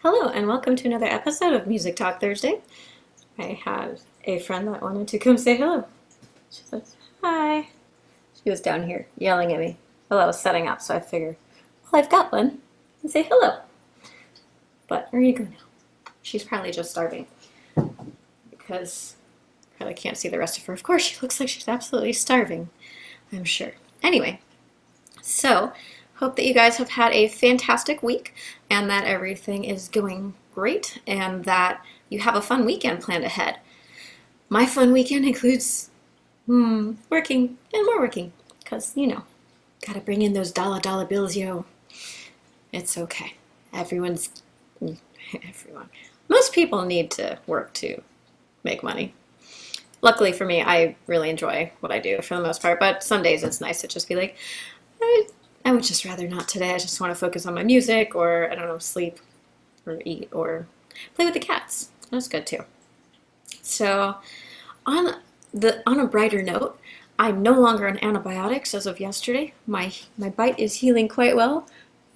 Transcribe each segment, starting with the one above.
Hello, and welcome to another episode of Music Talk Thursday. I had a friend that wanted to come say hello. She says, hi. She was down here yelling at me while I was setting up, so I figured, well, I've got one, and say hello. But where you go now? She's probably just starving because I probably can't see the rest of her. Of course, she looks like she's absolutely starving, I'm sure. Anyway, so hope that you guys have had a fantastic week and that everything is going great and that you have a fun weekend planned ahead. My fun weekend includes working and more working because, gotta bring in those dollar bills, yo. It's okay. Everyone. Most people need to work to make money. Luckily for me, I really enjoy what I do for the most part, but some days it's nice to just be like, I would just rather not today. I just want to focus on my music or, I don't know, sleep or eat or play with the cats. That's good too. So on a brighter note, I'm no longer on antibiotics as of yesterday. My bite is healing quite well.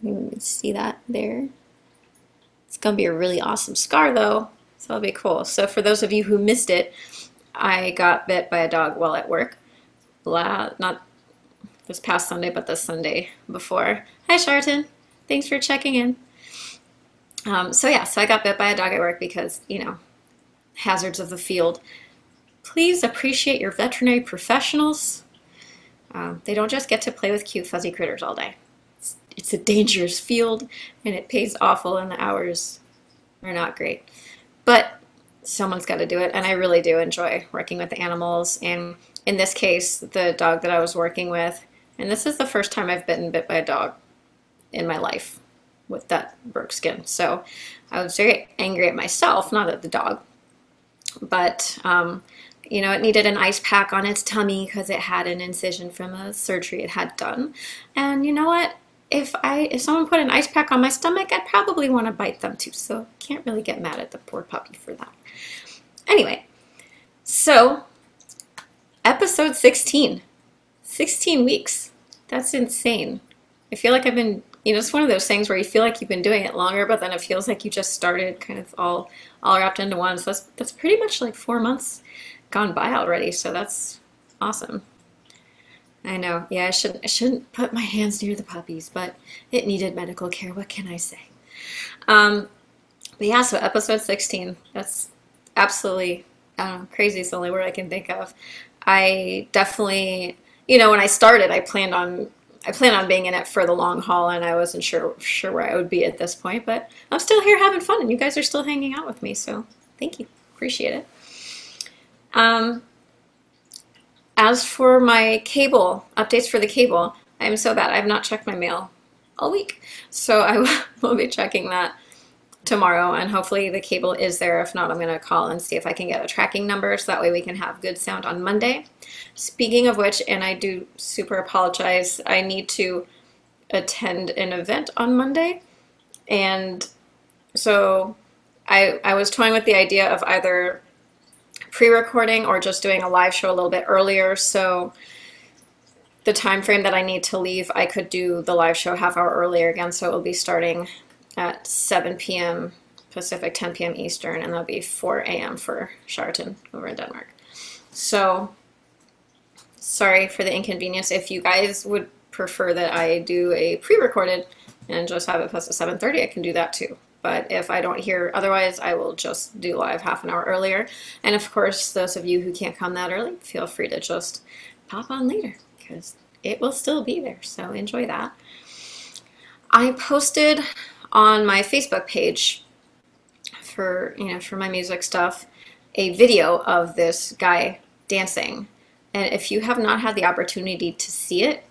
You can see that there. It's going to be a really awesome scar though, so that'll be cool. So for those of you who missed it, I got bit by a dog while at work. Not this past Sunday, but the Sunday before. Hi, Charlton. Thanks for checking in. So I got bit by a dog at work because, hazards of the field. Please appreciate your veterinary professionals. They don't just get to play with cute fuzzy critters all day. It's a dangerous field, and it pays awful, and the hours are not great. But someone's got to do it, and I really do enjoy working with the animals. And in this case, the dog that I was working with, and this is the first time I've been bit by a dog in my life with that broke skin. So I was very angry at myself, not at the dog. But, it needed an ice pack on its tummy because it had an incision from a surgery it had done. And you know what? If someone put an ice pack on my stomach, I'd probably want to bite them too. So can't really get mad at the poor puppy for that. Anyway, so episode 16. 16 weeks. That's insane. I feel like I've been, it's one of those things where you feel like you've been doing it longer, but then it feels like you just started kind of all wrapped into one. So that's pretty much like 4 months gone by already. So that's awesome. I know. Yeah, I shouldn't put my hands near the puppies, but it needed medical care. What can I say? But yeah, so episode 16. That's absolutely, I don't know, crazy is the only word I can think of. I definitely, when I started, I planned on being in it for the long haul, and I wasn't sure where I would be at this point, but I'm still here having fun, and you guys are still hanging out with me, so thank you. Appreciate it. As for my cable, updates for the cable, I am so bad. I have not checked my mail all week, so I will be checking that tomorrow, and hopefully the cable is there. If not, I'm going to call and see if I can get a tracking number so that way we can have good sound on Monday. Speaking of which, and I do super apologize, I need to attend an event on Monday, and so I was toying with the idea of either pre-recording or just doing a live show a little bit earlier, so the time frame that I need to leave, I could do the live show half hour earlier again, so it will be starting at 7 p.m. Pacific, 10 p.m. Eastern, and that'll be 4 a.m. for Charlton over in Denmark. So, sorry for the inconvenience. If you guys would prefer that I do a pre-recorded and just have it posted at 7:30, I can do that too. But if I don't hear otherwise, I will just do live half an hour earlier. And of course, those of you who can't come that early, feel free to just pop on later because it will still be there. So enjoy that. I posted on my Facebook page for my music stuff a video of this guy dancing, and if you have not had the opportunity to see it,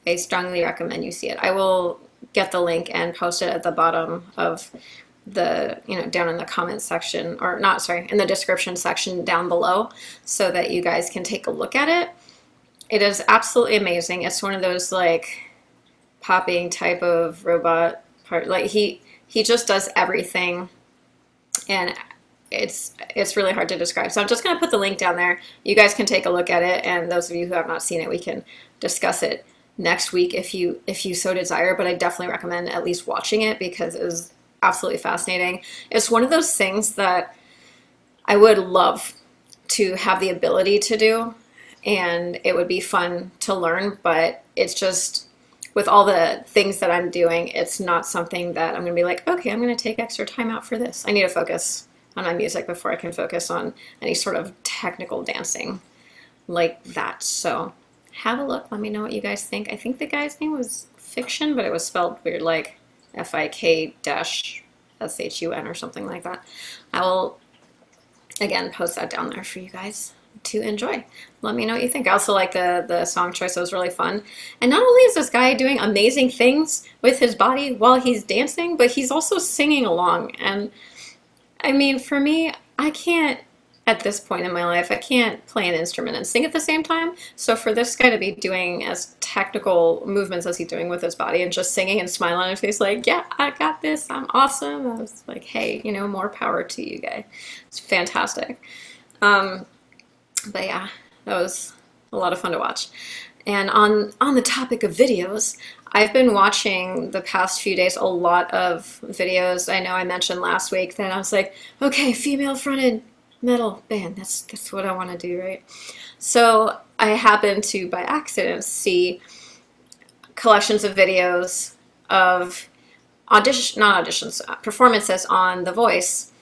I strongly recommend you see it. I will get the link and post it at the bottom of the down in the comments section, or not, sorry, in the description section down below, so that you guys can take a look at it. It is absolutely amazing. It's one of those like popping type of robot part, like he just does everything, and it's really hard to describe. So I'm just going to put the link down there. You guys can take a look at it, and those of you who have not seen it, we can discuss it next week if you so desire. But I definitely recommend at least watching it because it is absolutely fascinating. It's one of those things that I would love to have the ability to do, and it would be fun to learn, but it's just with all the things that I'm doing, it's not something that I'm going to be like, okay, I'm going to take extra time out for this. I need to focus on my music before I can focus on any sort of technical dancing like that. So have a look. Let me know what you guys think. I think the guy's name was Fiction, but it was spelled weird, like FIK-SHUN or something like that. I will, again, post that down there for you guys to enjoy. Let me know what you think. I also like the song choice. It was really fun. And not only is this guy doing amazing things with his body while he's dancing, but he's also singing along. And I mean, for me, I can't, at this point in my life, I can't play an instrument and sing at the same time. So for this guy to be doing as technical movements as he's doing with his body and just singing and smiling on his face like, yeah, I got this, I'm awesome. I was like, hey, you know, more power to you, guy. It's fantastic. But yeah, that was a lot of fun to watch. And on the topic of videos, I've been watching the past few days a lot of videos. I know I mentioned last week that I was like, okay, female fronted metal band, that's what I want to do, right? So I happened to, by accident, see collections of videos of performances on The Voice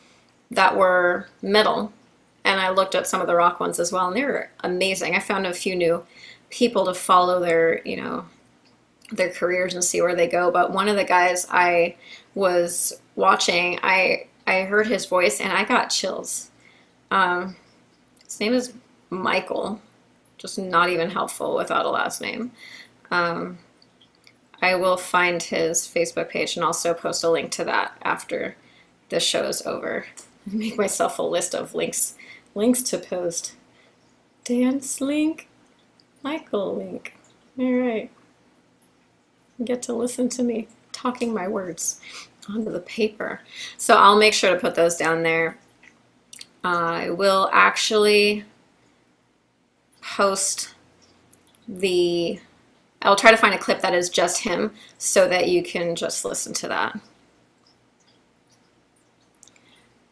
that were metal. And I looked at some of the rock ones as well, and they were amazing. I found a few new people to follow their, you know, their careers and see where they go. But one of the guys I was watching, I heard his voice and I got chills. His name is Michael, just not even helpful without a last name. I will find his Facebook page and also post a link to that after the show is over. Make myself a list of links to post. Dance link, Michael link. All right. You get to listen to me talking my words onto the paper. So I'll make sure to put those down there. I will actually post I'll try to find a clip that is just him so that you can just listen to that.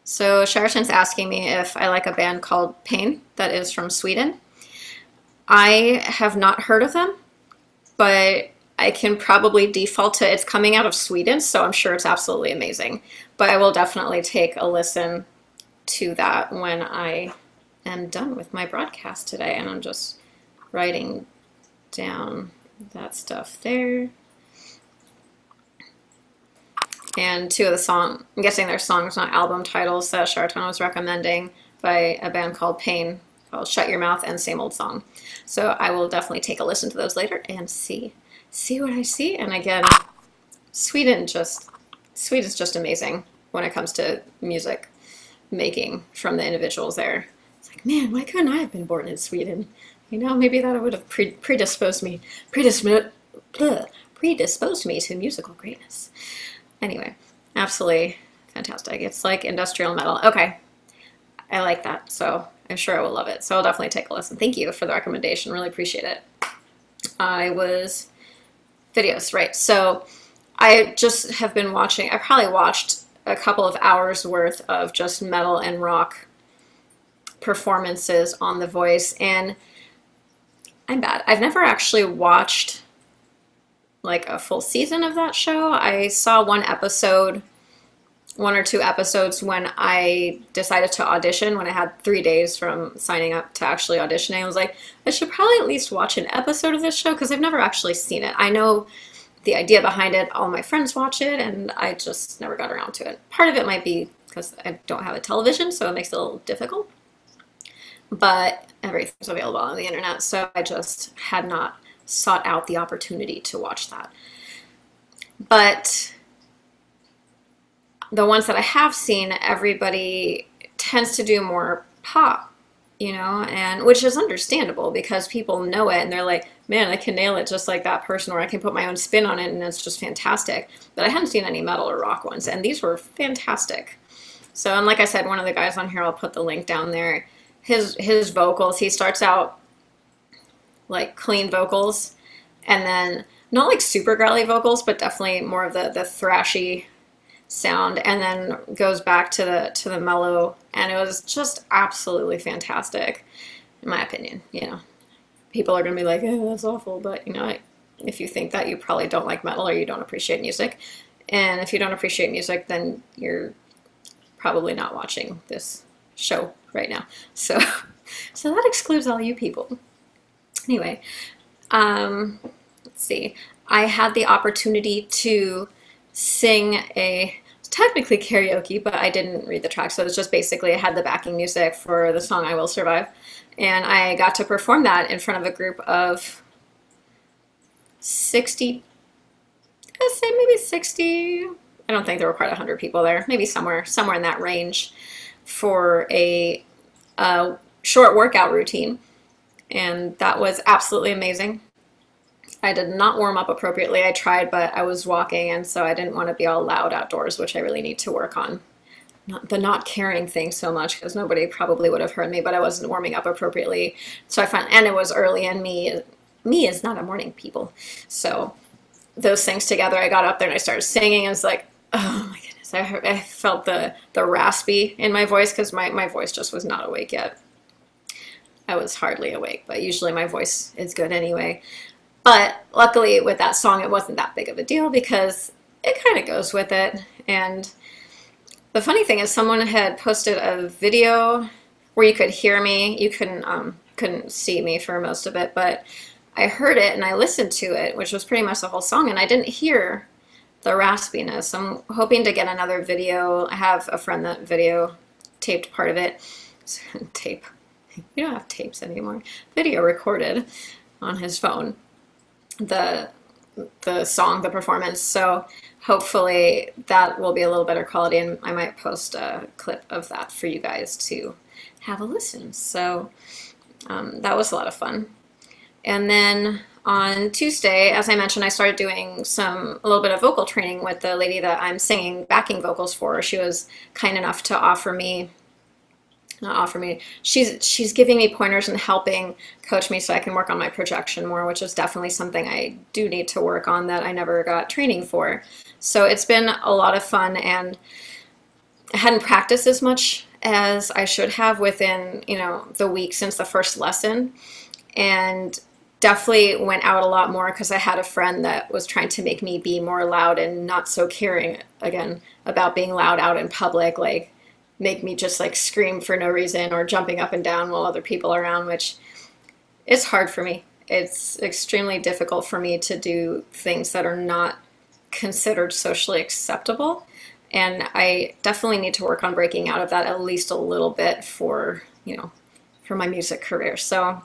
So Sheraton's asking me if I like a band called Pain that is from Sweden. I have not heard of them, but I can probably default to it's coming out of Sweden, so I'm sure it's absolutely amazing. But I will definitely take a listen to that when I am done with my broadcast today. And I'm just writing down that stuff there. And two of the songs, I'm guessing they're songs, not album titles, that Sheraton was recommending by a band called Pain, called Shut Your Mouth and Same Old Song. So I will definitely take a listen to those later and see what I see. And again, Sweden's just amazing when it comes to music making from the individuals there. It's like, man, why couldn't I have been born in Sweden? You know, maybe that would have predisposed me to musical greatness. Anyway, absolutely fantastic. It's like industrial metal. Okay, I like that, so I'm sure I will love it. So I'll definitely take a listen. Thank you for the recommendation. Really appreciate it. Videos, right. So I just have been watching, I probably watched a couple of hours worth of just metal and rock performances on The Voice, and I'm bad. I've never actually watched like a full season of that show. I saw one or two episodes when I decided to audition, when I had 3 days from signing up to actually auditioning. I was like, I should probably at least watch an episode of this show because I've never actually seen it. I know the idea behind it, all my friends watch it, and I just never got around to it. Part of it might be because I don't have a television, so it makes it a little difficult. But everything's available on the internet, so I just had not sought out the opportunity to watch that. But the ones that I have seen, everybody tends to do more pop, you know, and which is understandable because people know it and they're like, man, I can nail it just like that person, or I can put my own spin on it and it's just fantastic. But I hadn't seen any metal or rock ones, and these were fantastic. So, and like I said, one of the guys on here, I'll put the link down there, his vocals, he starts out like clean vocals, and then not like super growly vocals, but definitely more of the thrashy sound and then goes back to the mellow, and it was just absolutely fantastic in my opinion. You know, people are gonna be like, oh, that's awful, but you know, if you think that, you probably don't like metal or you don't appreciate music. And if you don't appreciate music, then you're probably not watching this show right now. So so that excludes all you people. Anyway, let's see. I had the opportunity to sing technically karaoke, but I didn't read the track, so it was just basically I had the backing music for the song "I Will Survive," and I got to perform that in front of a group of 60, I'd say maybe 60. I don't think there were quite 100 people there, maybe somewhere in that range, for a short workout routine, and that was absolutely amazing. I did not warm up appropriately. I tried, but I was walking, and so I didn't want to be all loud outdoors, which I really need to work on. The not caring thing so much, because nobody probably would have heard me, but I wasn't warming up appropriately. So I found, and it was early, and me is not a morning people. So those things together, I got up there and I started singing, and it's like, oh my goodness, I felt the raspy in my voice, because my voice just was not awake yet. I was hardly awake, but usually my voice is good anyway. But luckily with that song, it wasn't that big of a deal because it kind of goes with it. And the funny thing is, someone had posted a video where you could hear me. You couldn't see me for most of it, but I heard it and I listened to it, which was pretty much the whole song, and I didn't hear the raspiness. I'm hoping to get another video. I have a friend that video taped part of it. Tape. We don't have tapes anymore. Video recorded on his phone the song, the performance. So hopefully that will be a little better quality, and I might post a clip of that for you guys to have a listen. So that was a lot of fun. And then on Tuesday, as I mentioned, I started doing a little bit of vocal training with the lady that I'm singing backing vocals for. She was kind enough to she's giving me pointers and helping coach me so I can work on my projection more, which is definitely something I do need to work on that I never got training for. So it's been a lot of fun, and I hadn't practiced as much as I should have within, you know, the week since the first lesson, and definitely went out a lot more because I had a friend that was trying to make me be more loud and not so caring, again, about being loud out in public, like make me just like scream for no reason or jumping up and down while other people are around, which is hard for me. It's extremely difficult for me to do things that are not considered socially acceptable, and I definitely need to work on breaking out of that at least a little bit for, you know, for my music career. So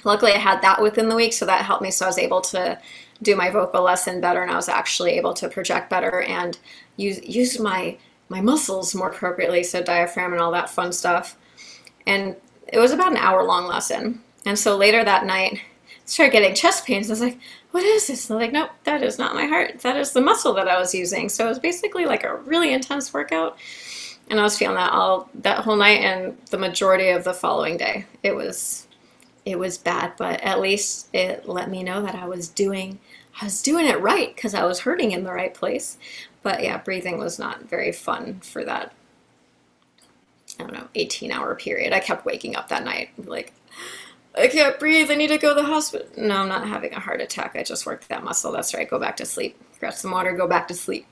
luckily I had that within the week, so that helped me. So I was able to do my vocal lesson better, and I was actually able to project better and use my muscles more appropriately, so diaphragm and all that fun stuff. And it was about an hour-long lesson. And so later that night, I started getting chest pains. I was like, what is this? And they're like, nope, that is not my heart. That is the muscle that I was using. So it was basically like a really intense workout. And I was feeling that whole night and the majority of the following day. It was bad, but at least it let me know that I was doing it right, because I was hurting in the right place. But yeah, breathing was not very fun for that, I don't know, 18-hour period. I kept waking up that night like, I can't breathe, I need to go to the hospital. No, I'm not having a heart attack. I just worked that muscle. That's right, go back to sleep. Grab some water, go back to sleep.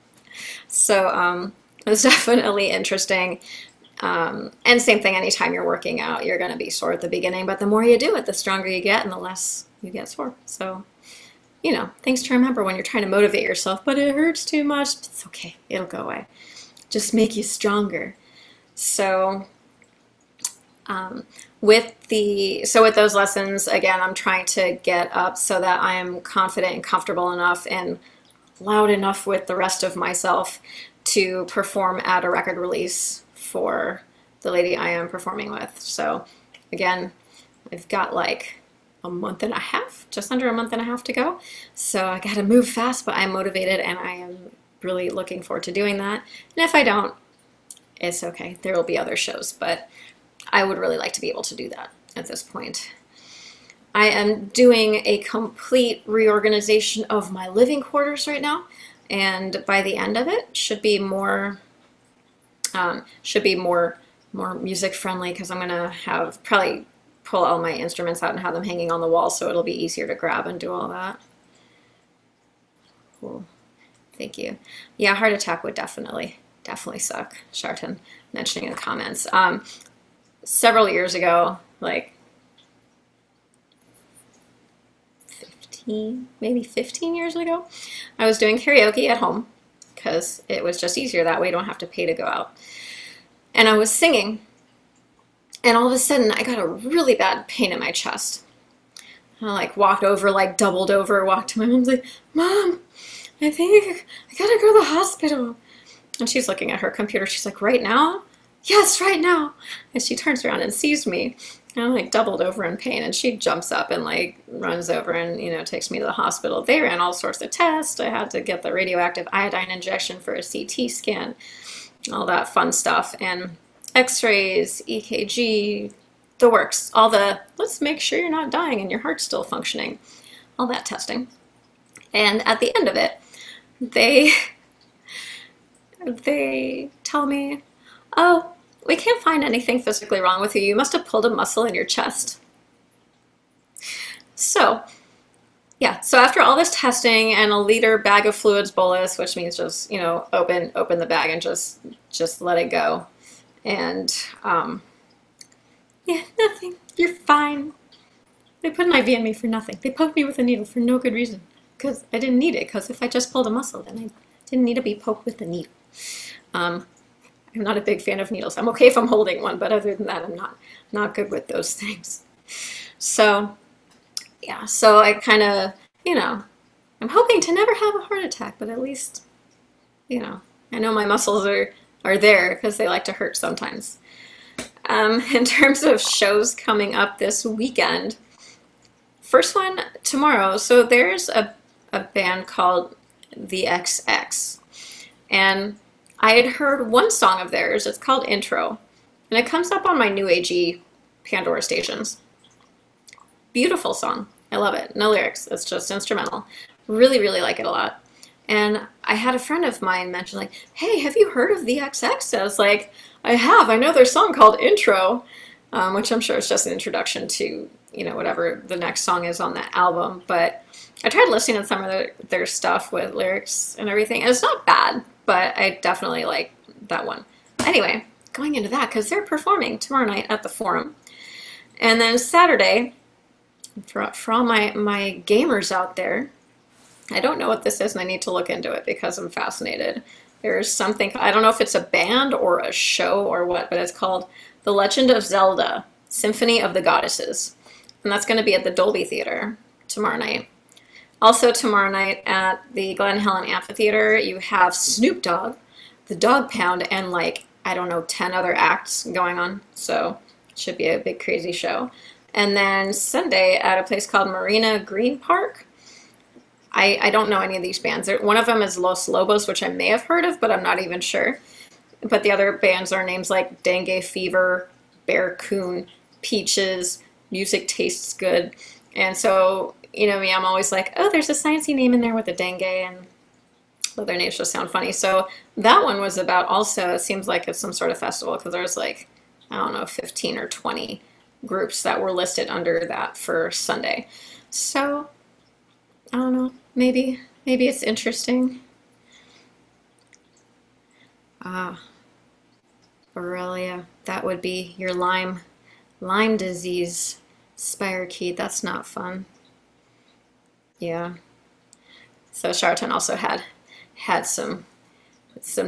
So it was definitely interesting. And same thing, anytime you're working out, you're going to be sore at the beginning, but the more you do it, the stronger you get and the less you get sore. So, you know, things to remember when you're trying to motivate yourself, but it hurts too much. It's okay, it'll go away. Just make you stronger. So with those lessons, again, I'm trying to get up so that I am confident and comfortable enough and loud enough with the rest of myself to perform at a record release for the lady I am performing with. So again, I've got like a month and a half, just under a month and a half to go. So I got to move fast, but I'm motivated and I am really looking forward to doing that. And if I don't, it's okay. There will be other shows, but I would really like to be able to do that at this point. I am doing a complete reorganization of my living quarters right now, and by the end of it should be more music friendly because I'm gonna have probably pull all my instruments out and have them hanging on the wall so it'll be easier to grab and do all that. Cool. Thank you. Yeah, heart attack would definitely suck. Sharton mentioning in the comments. Several years ago, like 15, maybe 15 years ago, I was doing karaoke at home because it was just easier that way. You don't have to pay to go out. And I was singing, and all of a sudden I got a really bad pain in my chest. I like walked over, like doubled over, walked to my mom's like, Mom, I think I gotta go to the hospital. And she's looking at her computer. She's like, right now? Yes, right now. And she turns around and sees me. And I'm like doubled over in pain. And she jumps up and like runs over and, you know, takes me to the hospital. They ran all sorts of tests. I had to get the radioactive iodine injection for a CT scan, all that fun stuff. And x-rays, EKG, the works. All the, let's make sure you're not dying and your heart's still functioning. All that testing. And at the end of it, they tell me, oh, we can't find anything physically wrong with you. You must have pulled a muscle in your chest. So, yeah, so after all this testing and a liter bag of fluids bolus, which means just, you know, open the bag and just let it go. And, yeah, nothing. You're fine. They put an IV in me for nothing. They poked me with a needle for no good reason. Because I didn't need it. Because if I just pulled a muscle, then I didn't need to be poked with a needle. I'm not a big fan of needles. I'm okay if I'm holding one, but other than that, I'm not good with those things. So, yeah, so I kind of, you know, I'm hoping to never have a heart attack, but at least, you know, I know my muscles are there because they like to hurt sometimes. In terms of shows coming up this weekend, first one tomorrow. So there's a band called the XX, and I had heard one song of theirs. It's called Intro, and it comes up on my New Agey Pandora stations. Beautiful song. I love it. No lyrics. It's just instrumental. Really, really like it a lot. And I had a friend of mine mention like, hey, have you heard of the XX? I was like, I have. I know their song called Intro, which I'm sure is just an introduction to, you know, whatever the next song is on that album. But I tried listening to some of their stuff with lyrics and everything, and it's not bad, but I definitely like that one. Anyway, going into that, because they're performing tomorrow night at the Forum. And then Saturday, for all my gamers out there, I don't know what this is, and I need to look into it because I'm fascinated. There's something, I don't know if it's a band or a show or what, but it's called The Legend of Zelda, Symphony of the Goddesses. And that's going to be at the Dolby Theater tomorrow night. Also tomorrow night at the Glen Helen Amphitheater, you have Snoop Dogg, the Dog Pound, and like, I don't know, 10 other acts going on. So it should be a big crazy show. And then Sunday at a place called Marina Green Park. I don't know any of these bands. One of them is Los Lobos, which I may have heard of, but I'm not even sure. But the other bands are names like Dengue Fever, Bear Coon, Peaches, Music Tastes Good. And so, you know me, I'm always like, oh, there's a sciencey name in there with a dengue, and other names just sound funny. So that one was about also, it seems like it's some sort of festival because there's like, I don't know, 15 or 20 groups that were listed under that for Sunday. So, I don't know, maybe it's interesting. Borrelia, that would be your Lyme disease spirochete. That's not fun. Yeah. So Charlton also had some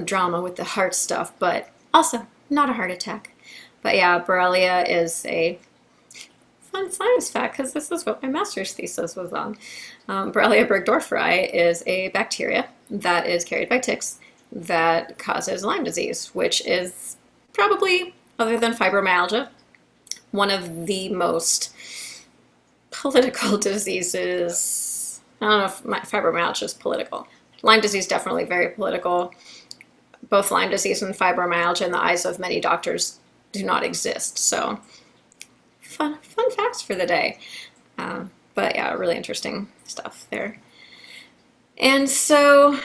drama with the heart stuff, but also not a heart attack. But yeah, Borrelia is a fun science fact because this is what my master's thesis was on. Borrelia burgdorferi is a bacteria that is carried by ticks that causes Lyme disease, which is probably, other than fibromyalgia, one of the most political diseases. I don't know if fibromyalgia is political. Lyme disease definitely very political. Both Lyme disease and fibromyalgia in the eyes of many doctors do not exist. So fun facts for the day. But yeah, really interesting stuff there. And so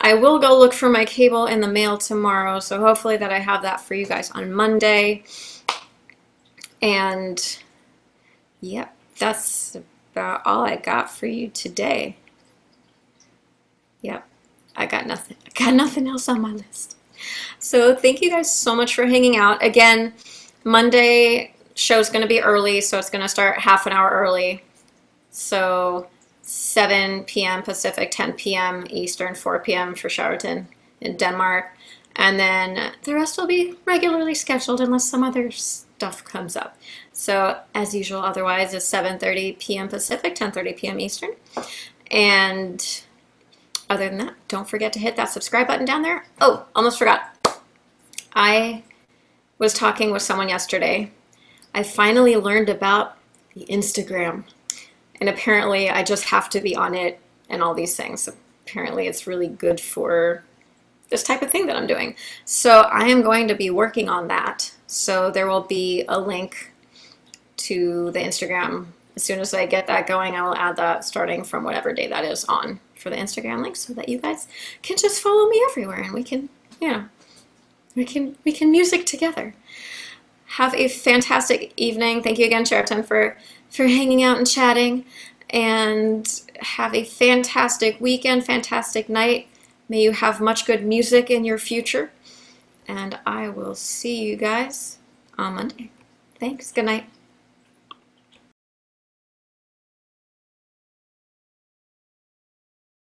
I will go look for my cable in the mail tomorrow, so hopefully that I have that for you guys on Monday. And yep, that's about all I got for you today. Yep, I got nothing else on my list. So thank you guys so much for hanging out. Again, Monday show's going to be early, so it's going to start half an hour early. So 7 p.m. Pacific, 10 p.m. Eastern, 4 p.m. for Sheraton in Denmark. And then the rest will be regularly scheduled unless some other stuff comes up. So as usual, otherwise it's 7:30 p.m. Pacific, 10:30 p.m. Eastern. And other than that, don't forget to hit that subscribe button down there. Oh, almost forgot. I was talking with someone yesterday. I finally learned about the Instagram. And apparently I just have to be on it and all these things. Apparently it's really good for this type of thing that I'm doing. So I am going to be working on that. So there will be a link to the Instagram. As soon as I get that going, I will add that starting from whatever day that is on for the Instagram link so that you guys can just follow me everywhere and we can, you know, we can music together. Have a fantastic evening. Thank you again, Sheraton, for hanging out and chatting. And have a fantastic weekend, fantastic night. May you have much good music in your future. And I will see you guys on Monday. Thanks. Good night.